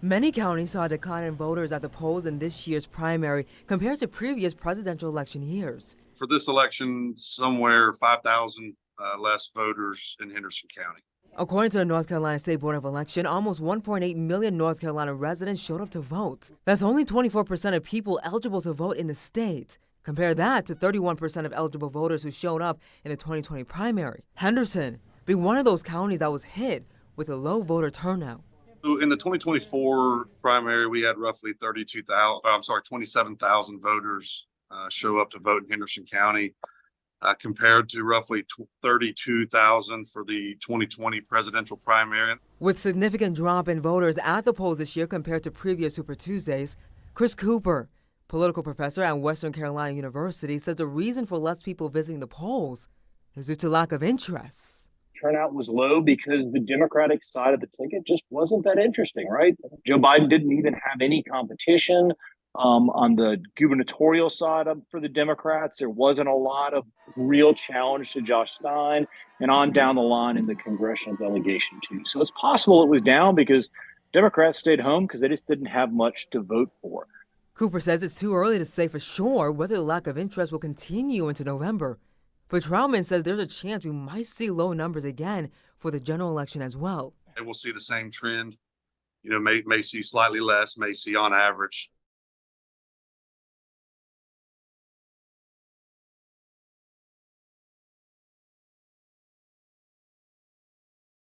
Many counties saw a decline in voters at the polls in this year's primary compared to previous presidential election years. For this election, somewhere 5,000 less voters in Henderson County. According to the North Carolina State Board of Election, almost 1.8 million North Carolina residents showed up to vote. That's only 24% of people eligible to vote in the state. Compare that to 31% of eligible voters who showed up in the 2020 primary. Henderson being one of those counties that was hit with a low voter turnout. In the 2024 primary, we had roughly 27,000 voters show up to vote in Henderson County, compared to roughly 32,000 for the 2020 presidential primary. With significant drop in voters at the polls this year compared to previous Super Tuesdays, Chris Cooper, political professor at Western Carolina University, says the reason for less people visiting the polls is due to lack of interest. Turnout was low because the Democratic side of the ticket just wasn't that interesting, right? Joe Biden didn't even have any competition. On the gubernatorial side for the Democrats, there wasn't a lot of real challenge to Josh Stein, and on down the line in the congressional delegation too. So it's possible it was down because Democrats stayed home because they just didn't have much to vote for. Cooper says it's too early to say for sure whether the lack of interest will continue into November. But Troutman says there's a chance we might see low numbers again for the general election as well. And we'll see the same trend. May see slightly less, may see on average